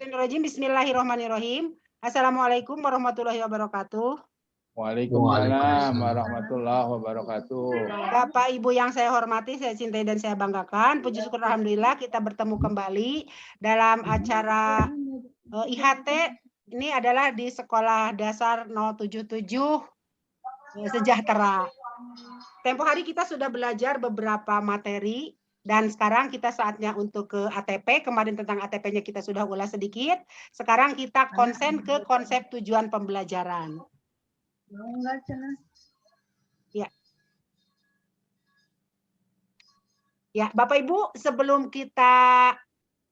Minasyaitonirrajim. Bismillahirrahmanirrahim. Assalamualaikum warahmatullahi wabarakatuh. Waalaikumsalam warahmatullahi wabarakatuh. Bapak Ibu yang saya hormati, saya cintai dan saya banggakan. Puji syukur alhamdulillah kita bertemu kembali dalam acara IHT. Ini adalah di Sekolah Dasar 077 Sejahtera. Tempo hari kita sudah belajar beberapa materi dan sekarang kita saatnya untuk ke ATP. Kemarin tentang ATP-nya kita sudah ulas sedikit. Sekarang kita konsen ke konsep tujuan pembelajaran. Ya. Ya, Bapak Ibu, sebelum kita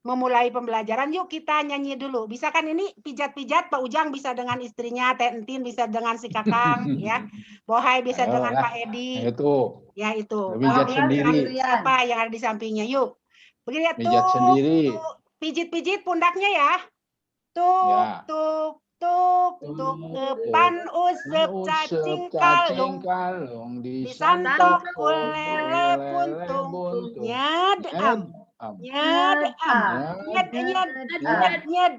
memulai pembelajaran, yuk kita nyanyi dulu. Bisa kan ini pijat-pijat, Pak Ujang bisa dengan istrinya, Teh Entin bisa dengan si Kakang, ya. Bohai bisa dengan Pak Edi. Itu. Ya itu. Pijat sendiri. Siapa yang ada di sampingnya? Yuk. Begini Pijat sendiri. Pijit-pijit pundaknya ya. Tuk, tuk, tuk, tuk, depan usep cacing kalung, disantok ulele buntung, nyad am, nyad am, nyad, nyad, nyad, nyad,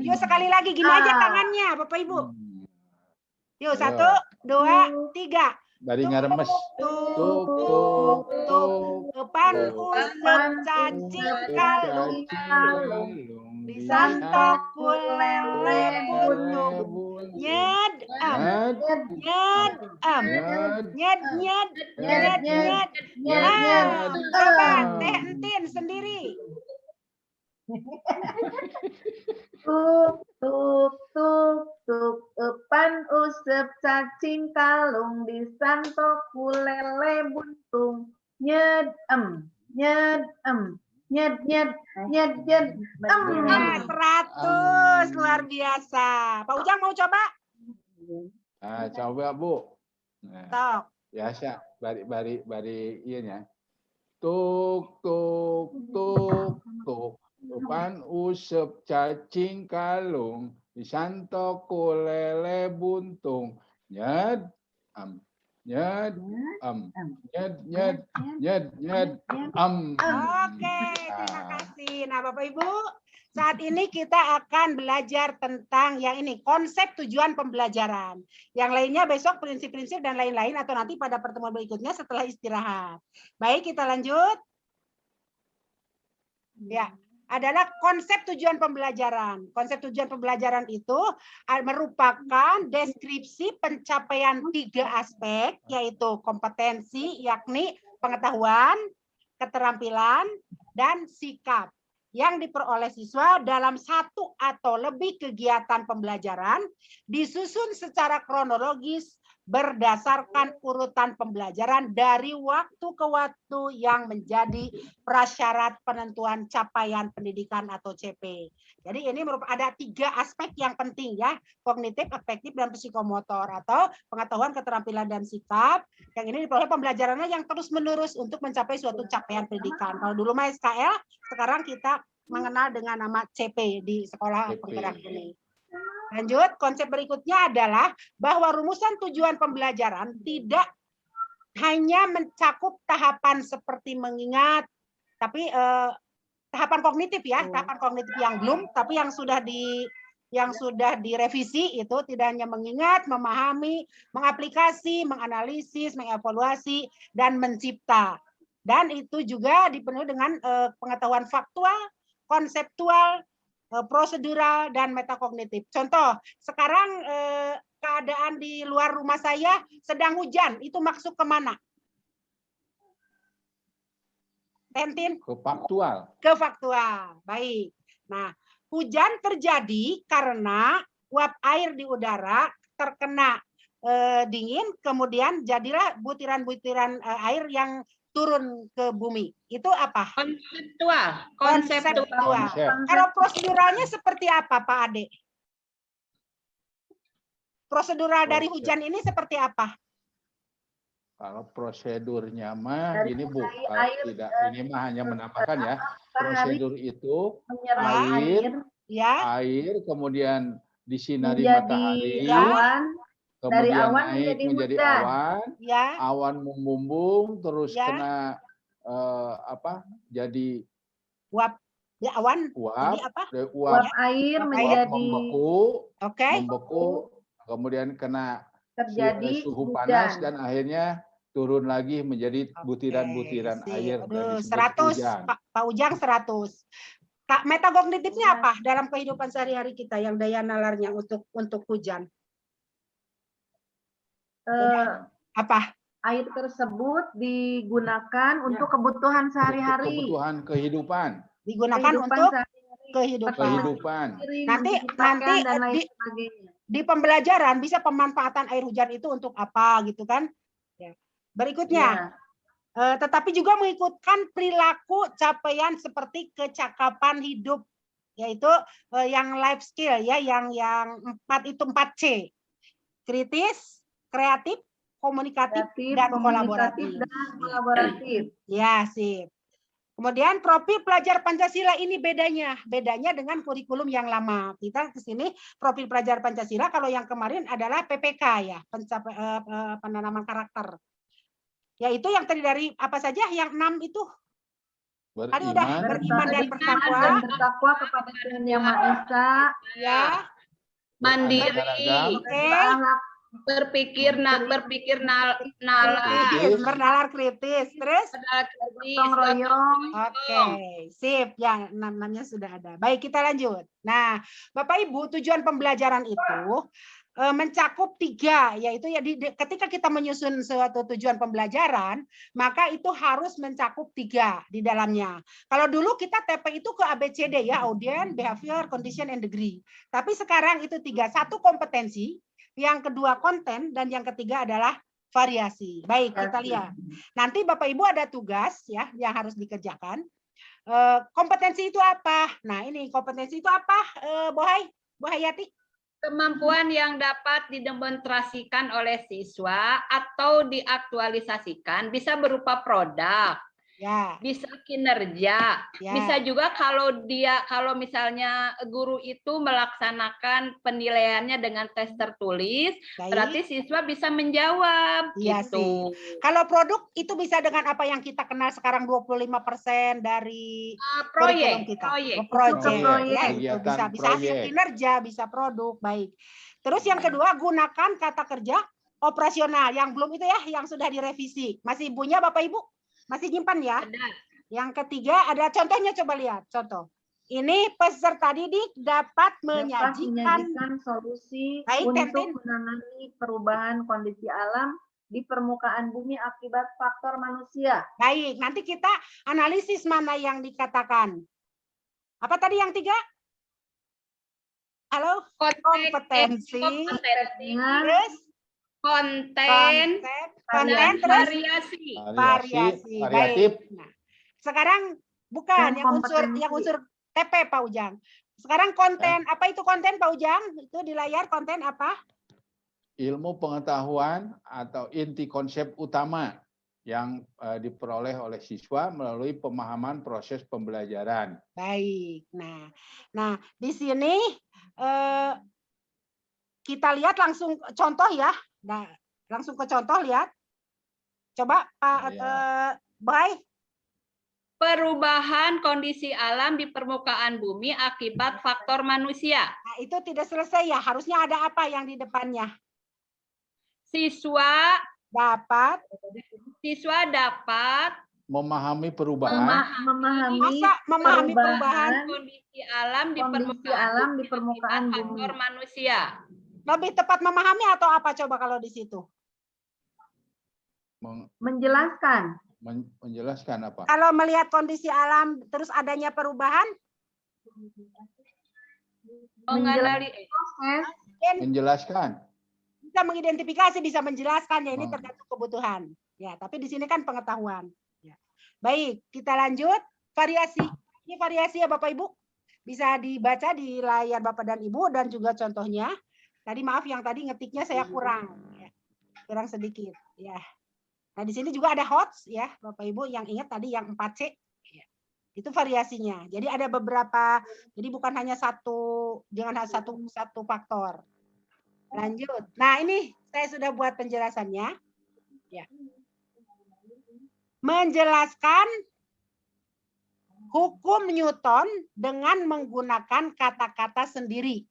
yuk sekali lagi, gini aja tangannya, Bapak Ibu. Yuk, 1, 2, 3. Dari ngaremes. Tuk, tuk, tuk, depan usep cacing kalung, disantok ulele buntung, nyad am, nyad am, nyad, nyad, nyad, nyad. Coba Teh Entin sendiri. Tuk, tuk, tuk, tuk, depan usep cacing kalung, disantok ulele buntung, nyed nyed nyed nyed nyed nyed 100 luar biasa. Pak Ujang mau coba? Coba Bu. Tok. Biasa, bari ianya. Tuk tuk tuk tuk. Depan usep cacing kalung, disantok ulele buntung, nyed am, nyed am, nyed nyed nyed nyed am. Oke, terima kasih. Nah, Bapak Ibu, saat ini kita akan belajar tentang yang ini, konsep tujuan pembelajaran. Yang lainnya besok prinsip-prinsip dan lain-lain atau nanti pada pertemuan berikutnya setelah istirahat. Baik, kita lanjut. Ya. Adalah konsep tujuan pembelajaran. Konsep tujuan pembelajaran itu merupakan deskripsi pencapaian 3 aspek, yaitu kompetensi, yakni pengetahuan, keterampilan, dan sikap yang diperoleh siswa dalam 1 atau lebih kegiatan pembelajaran disusun secara kronologis berdasarkan urutan pembelajaran dari waktu ke waktu yang menjadi prasyarat penentuan capaian pendidikan atau CP. Jadi ini ada 3 aspek yang penting ya, kognitif, afektif, dan psikomotor atau pengetahuan, keterampilan, dan sikap. Yang ini diperoleh pembelajarannya yang terus-menerus untuk mencapai suatu capaian pendidikan. Kalau dulu mah SKL, sekarang kita mengenal dengan nama CP di sekolah penggerak ini. Lanjut, konsep berikutnya adalah bahwa rumusan tujuan pembelajaran tidak hanya mencakup tahapan seperti mengingat, tapi tahapan kognitif ya, tahapan kognitif yang belum, tapi yang sudah direvisi itu tidak hanya mengingat, memahami, mengaplikasi, menganalisis, mengevaluasi, dan mencipta. Dan itu juga dipenuhi dengan pengetahuan faktual, konseptual, prosedural, dan metakognitif. Contoh, sekarang keadaan di luar rumah saya sedang hujan, itu maksud kemana? Tentin? Ke faktual. Ke faktual, baik. Nah, hujan terjadi karena uap air di udara terkena dingin, kemudian jadilah butiran-butiran air yang turun ke bumi. Itu apa? Konseptual. Kalau proseduralnya seperti apa, Pak Ade? Prosedural dari hujan ini seperti apa? Kalau prosedurnya mah gini Bu, kalau tidak ini mah hanya menambahkan ya. Prosedur itu air kemudian disinari matahari, kemudian naik menjadi awan, awan membumbung terus kena jadi Ya, awan. Jadi Uap, apa? Uap air Uap menjadi membeku, kemudian kena terjadi suhu panas hujan. dan akhirnya turun lagi menjadi butiran-butiran sip. air dan Aduh, disebut 100, hujan. Pak Ujang 100. Kak, metagognitifnya apa dalam kehidupan sehari-hari kita yang daya nalarnya untuk hujan? Apa? Air tersebut digunakan untuk kebutuhan sehari-hari. Kebutuhan kehidupan. Digunakan untuk kehidupan. Nanti dan lain sebagainya. Di pembelajaran bisa pemanfaatan air hujan itu untuk apa gitu kan? Ya. Berikutnya, tetapi juga mengikutkan perilaku capaian seperti kecakapan hidup, yaitu yang life skill ya, yang 4 itu 4C. Kritis, kreatif, komunikatif, dan kolaboratif. Ya, sip. Kemudian profil pelajar Pancasila ini bedanya dengan kurikulum yang lama. Kita ke sini profil pelajar Pancasila, kalau yang kemarin adalah PPK ya, penanaman karakter. Yaitu yang terdiri dari apa saja? Yang 6 itu. Beriman dan bertakwa kepada Tuhan Yang Maha Esa. Ya. Mandiri. Berpikir bernalar kritis, terus gotong royong. Oke, sip, yang namanya sudah ada. Baik, kita lanjut. Nah, Bapak Ibu, tujuan pembelajaran itu mencakup 3, yaitu ya ketika kita menyusun suatu tujuan pembelajaran, maka itu harus mencakup 3 di dalamnya. Kalau dulu kita TP itu ke ABCD ya, audience, behavior, condition, and degree. Tapi sekarang itu 3, 1 kompetensi, yang kedua konten, dan yang ketiga adalah variasi. Baik, kita lihat. Nanti Bapak Ibu ada tugas ya yang harus dikerjakan. Kompetensi itu apa? Nah, ini kompetensi itu apa? Bu Hayati? Kemampuan yang dapat didemonstrasikan oleh siswa atau diaktualisasikan bisa berupa produk. Ya. Bisa kinerja, ya. Bisa juga kalau misalnya guru itu melaksanakan penilaiannya dengan tes tertulis, baik. Berarti siswa bisa menjawab. Iya gitu. Sih. Kalau produk itu bisa dengan apa yang kita kenal sekarang 25% dari kurikulum kita. Proyek. Ya, itu bisa hasil kinerja, bisa produk, baik. Terus yang kedua, gunakan kata kerja operasional yang belum itu ya, yang sudah direvisi. Masih punya Bapak Ibu? Masih nyimpan ya? Ada. Yang ketiga ada contohnya, coba lihat contoh. Ini peserta didik dapat menyajikan solusi untuk menangani perubahan kondisi alam di permukaan bumi akibat faktor manusia. Baik, nanti kita analisis mana yang dikatakan. Apa tadi yang 3? Halo? Kompetensi. Terus? Konten, terus variasi. Variatif. Nah, sekarang bukan yang unsur TP Pak Ujang. Sekarang konten, apa itu konten Pak Ujang? Itu di layar konten apa? Ilmu pengetahuan atau inti konsep utama yang diperoleh oleh siswa melalui pemahaman proses pembelajaran. Baik. Nah di sini kita lihat langsung contoh ya. Nah, langsung ke contoh, lihat. Coba Pak Bay. Perubahan kondisi alam di permukaan bumi akibat faktor manusia. Nah, itu tidak selesai ya, harusnya ada apa yang di depannya? Siswa dapat memahami perubahan. Memahami perubahan kondisi alam di permukaan faktor manusia. Lebih tepat memahami atau apa coba kalau di situ? Menjelaskan. Menjelaskan apa? Kalau melihat kondisi alam terus adanya perubahan? Menjelaskan. Bisa mengidentifikasi, bisa menjelaskan ya, ini tergantung kebutuhan. Ya, tapi di sini kan pengetahuan. Ya. Baik, kita lanjut. Variasi. Ini variasi ya Bapak Ibu. Bisa dibaca di layar Bapak dan Ibu dan juga contohnya. Tadi maaf yang tadi ngetiknya saya kurang sedikit ya. Nah di sini juga ada HOTS ya Bapak Ibu, yang ingat tadi yang 4C ya. Itu variasinya. Jadi ada beberapa, jadi bukan hanya jangan satu faktor. Lanjut. Nah ini saya sudah buat penjelasannya ya. Menjelaskan hukum Newton dengan menggunakan kata-kata sendiri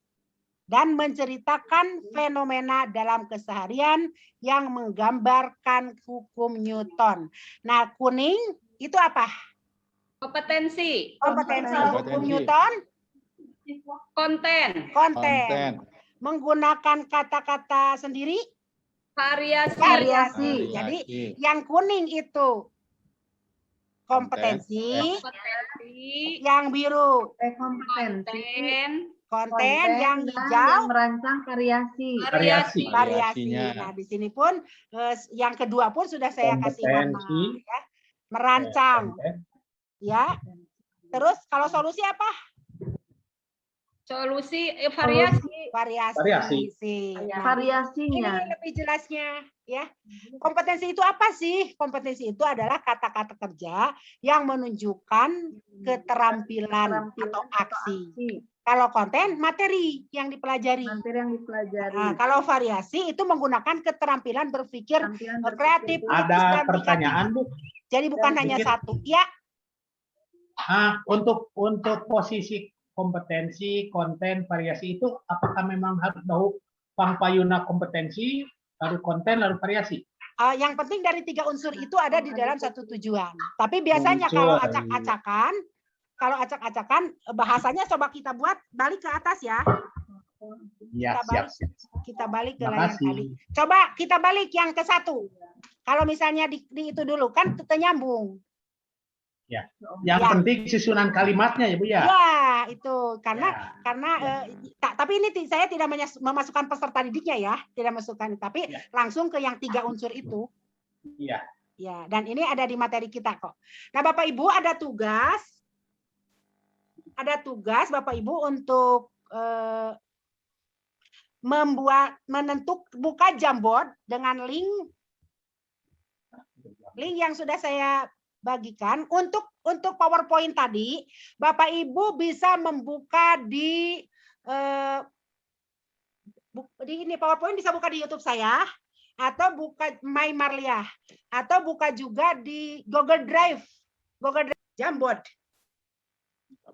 dan menceritakan fenomena dalam keseharian yang menggambarkan hukum Newton. Nah, kuning itu apa? Kompetensi. Kompetensi hukum Newton. Konten. Konten. Menggunakan kata-kata sendiri. Variasi. Jadi yang kuning itu kompetensi. Yang biru kompetensi. konten, yang hijau yang merancang variasi. Variasinya. Nah, di sini pun yang kedua pun sudah saya kasih warna ya. Merancang. Ya. Terus kalau solusi apa? Solusi variasi. Nah, Variasinya. ini lebih jelasnya ya. Kompetensi itu apa sih? Kompetensi itu adalah kata-kata kerja yang menunjukkan keterampilan atau aksi. Kalau konten, materi yang dipelajari. Nah, kalau variasi itu menggunakan keterampilan berpikir kreatif. Ada pertanyaan, Bu? Jadi bukan hanya satu. Ya. Untuk posisi kompetensi, konten, variasi itu apakah memang harus tahu pangpayuna kompetensi, lalu konten, lalu variasi? Yang penting dari 3 unsur itu ada di dalam satu tujuan. Tapi biasanya kalau acak-acakan, bahasanya coba kita buat balik ke atas ya. Iya, kita balik ke layar tadi. Coba kita balik yang ke 1. Kalau misalnya di itu dulu kan nyambung. Ya. Yang penting susunan kalimatnya ya, Bu ya. Ya, itu karena tapi ini saya tidak memasukkan peserta didiknya ya, tidak masukkan, tapi langsung ke yang 3 unsur itu. Iya. Ya, dan ini ada di materi kita kok. Nah, Bapak Ibu ada tugas Bapak Ibu untuk buka Jamboard dengan link yang sudah saya bagikan. Untuk PowerPoint tadi, Bapak Ibu bisa membuka di ini PowerPoint bisa buka di YouTube saya, atau buka My Marliah, atau buka juga di Google Drive Jamboard.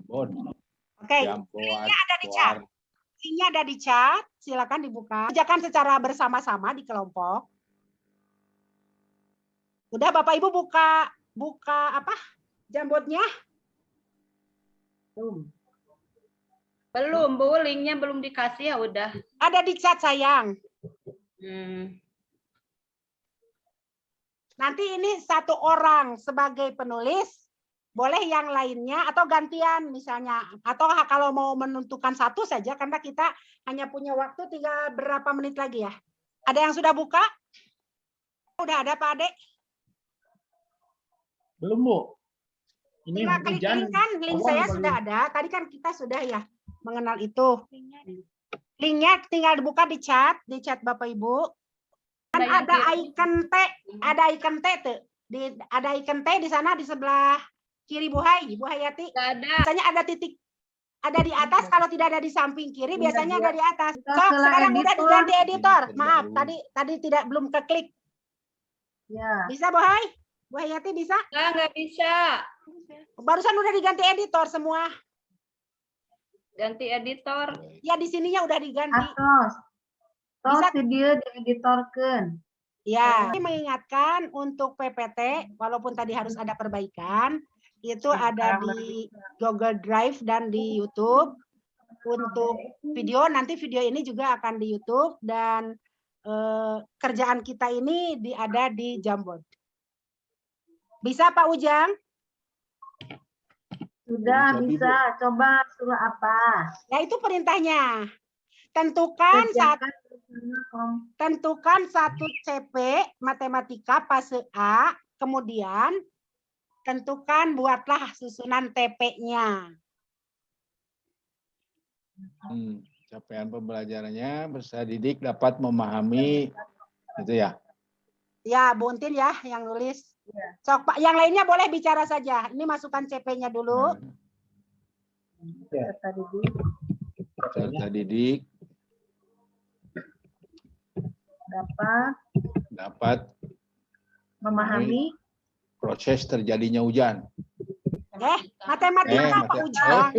Oke, linknya ada di chat. Linknya ada di chat, silakan dibuka. Kerjakan secara bersama-sama di kelompok. Udah Bapak Ibu buka apa? Jamboardnya? Belum, Bu. Linknya belum dikasih ya udah. Ada di chat sayang. Nanti ini 1 orang sebagai penulis, boleh yang lainnya atau gantian misalnya. Atau kalau mau menentukan 1 saja karena kita hanya punya waktu tinggal berapa menit lagi ya. Ada yang sudah buka? Udah ada Pak Ade? Belum, Bu. Ini klik kan link saya sudah ada. Tadi kan kita sudah ya mengenal itu. Linknya tinggal dibuka di chat Bapak Ibu. Kan ada icon T, ada icon T tuh. Ada icon T di sana di sebelah kiri Bu Hayati. Biasanya ada titik, ada di atas. Kalau tidak ada di samping kiri, biasanya ada di atas. Sekarang udah diganti editor. Maaf, tadi belum keklik. Ya. Bisa Bu Hayati bisa? Nggak bisa. Barusan udah diganti editor semua. Ganti editor. Ya di sininya udah diganti. Bisa video dieditorkan. Ya, ini mengingatkan untuk PPT, walaupun tadi harus ada perbaikan, itu ada di Google Drive dan di YouTube. Untuk video, nanti video ini juga akan di YouTube, dan kerjaan kita ini ada di Jamboard. Bisa Pak Ujang? Sudah bisa. Coba suruh apa? Ya itu perintahnya. Tentukan satu CP matematika fase A, kemudian buatlah susunan TP-nya. Capaian pembelajarannya peserta didik dapat memahami itu ya. Ya, Bu Untin ya yang nulis. Sok Pak, yang lainnya boleh bicara saja. Ini masukkan CP-nya dulu. Peserta didik dapat memahami proses terjadinya hujan. Matematika Pak Ujang.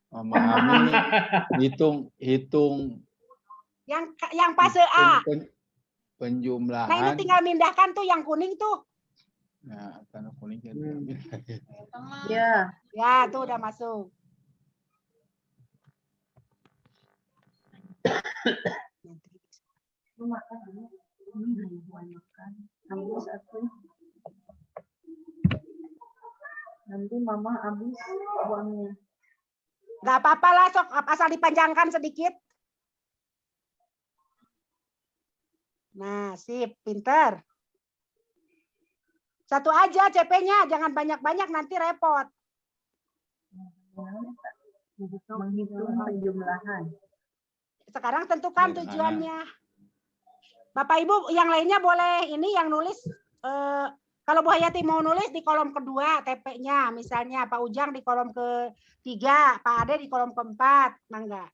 Mama Ami hitung Yang fase A. Penjumlahan. Nah, ini tinggal mindahkan tuh yang kuning tuh. Nah, karena kuning kan. Ya. Ya, tuh udah masuk. Lu makan dulu. Makan. Habis aku. Nanti mama habis uangnya. Nggak apa-apa lah, sok asal dipanjangkan sedikit. Nah, sip, pinter. Satu aja CP-nya, jangan banyak-banyak nanti repot. Menghitung penjumlahan. Sekarang tentukan tujuannya. Bapak Ibu yang lainnya boleh ini yang nulis. Kalau Bu Hayati mau nulis di kolom kedua TP-nya, misalnya Pak Ujang di kolom ketiga, Pak Ade di kolom keempat, mangga.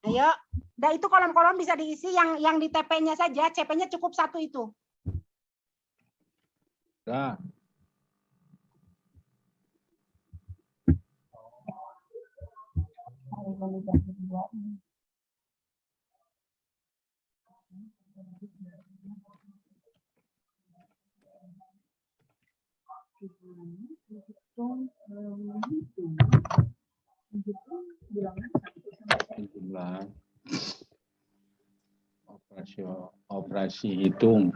Ayo, nah itu kolom-kolom bisa diisi yang di TP-nya saja, CP-nya cukup satu itu. Nah. Jumlah operasi hitung.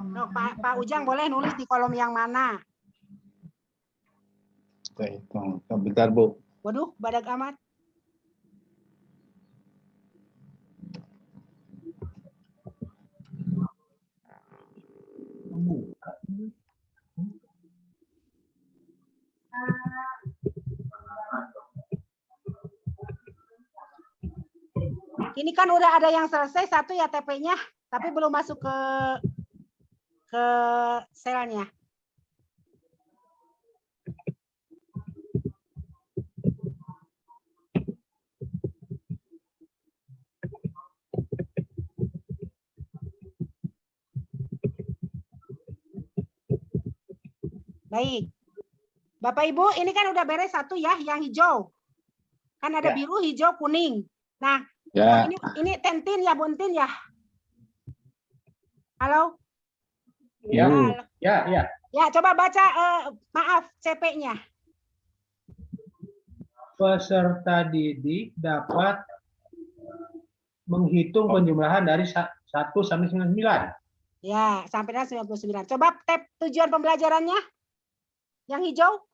No, Pak Ujang boleh nulis di kolom yang mana? Kita hitung. Bentar, Bu. Waduh, badak amat. Ini kan udah ada yang selesai satu ya TP-nya, tapi belum masuk ke selnya. Baik. Bapak Ibu, ini kan udah beres satu ya, yang hijau. Kan ada biru, hijau, kuning. Nah, ya. Ini tentin ya, buntin ya. Halo? Ya, Halo. ya. Ya, coba baca, maaf, CP-nya. Peserta didik dapat menghitung penjumlahan dari 1 sampai 99. Ya, sampai dengan 99. Coba tab tujuan pembelajarannya. Yang hijau.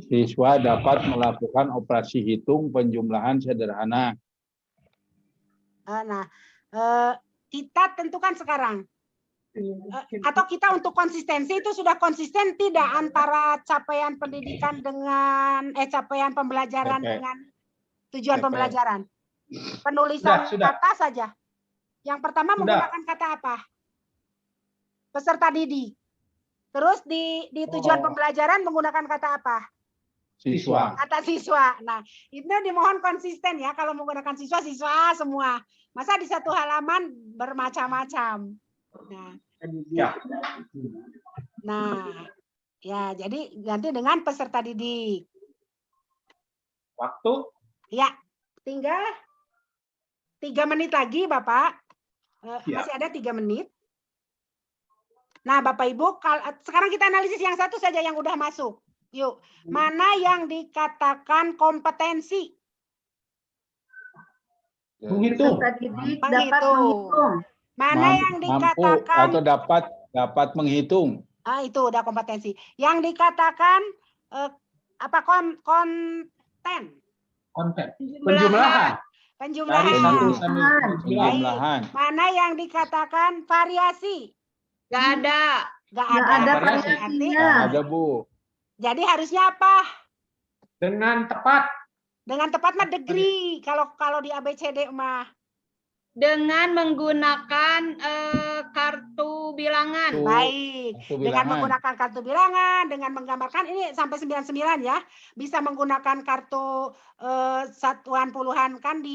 Siswa dapat melakukan operasi hitung penjumlahan sederhana. Nah, kita tentukan sekarang. Atau kita untuk konsistensi itu sudah konsisten tidak antara capaian pendidikan dengan capaian pembelajaran dengan tujuan pembelajaran. Penulisan kata saja. Yang pertama menggunakan kata apa? Peserta didik. Terus di tujuan pembelajaran menggunakan kata apa? Siswa. Kata siswa. Nah, itu dimohon konsisten ya. Kalau menggunakan siswa semua. Masa di satu halaman bermacam-macam. Nah, ya jadi ganti dengan peserta didik. Waktu? Ya, tinggal 3 menit lagi, Bapak. Masih ada 3 menit. Nah, Bapak Ibu, sekarang kita analisis yang satu saja yang udah masuk. Yuk, mana yang dikatakan kompetensi? Menghitung. Mana yang dikatakan atau dapat menghitung? Itu udah kompetensi. Yang dikatakan apa konten? Penjumlahan. Penjumlahan. Mana yang dikatakan variasi? Nggak ada. Nggak ada variasinya. Ada, Bu. Jadi harusnya apa? Dengan tepat. Dengan tepat mah degree. Kalau di ABCD mah. dengan menggunakan kartu bilangan. Baik, Kartu dengan bilangan. menggunakan kartu bilangan, dengan menggambarkan ini sampai 99 ya, bisa menggunakan kartu satuan puluhan kan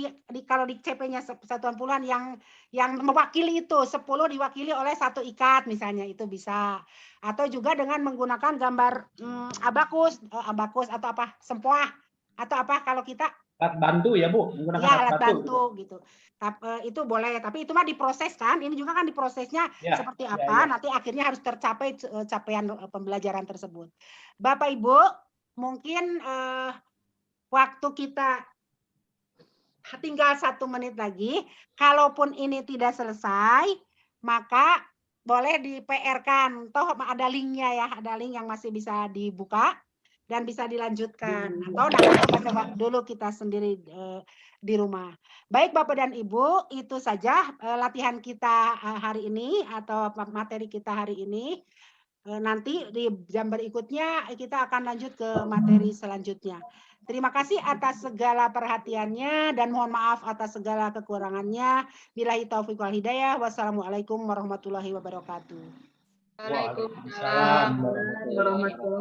kalau di CP-nya satuan puluhan yang mewakili itu 10 diwakili oleh satu ikat misalnya itu bisa. Atau juga dengan menggunakan gambar abakus atau apa sempoah atau apa kalau kita Alat bantu ya Bu, menggunakan ya alat bantu. bantu gitu. Itu boleh, tapi itu mah diproses kan. Ini juga kan diprosesnya Ya, seperti ya, apa, ya. nanti akhirnya harus tercapai capaian pembelajaran tersebut. Bapak Ibu, mungkin waktu kita tinggal 1 menit lagi. Kalaupun ini tidak selesai, maka boleh di PR-kan. Toh ada linknya ya, ada link yang masih bisa dibuka dan bisa dilanjutkan. Atau nanti coba-coba dulu kita sendiri di rumah. Baik Bapak dan Ibu, itu saja latihan kita hari ini atau materi kita hari ini. Nanti di jam berikutnya kita akan lanjut ke materi selanjutnya. Terima kasih atas segala perhatiannya dan mohon maaf atas segala kekurangannya. Billahi taufiq wal hidayah. Wassalamualaikum warahmatullahi wabarakatuh. Waalaikumsalam. Waalaikumsalam warahmatullahi wabarakatuh.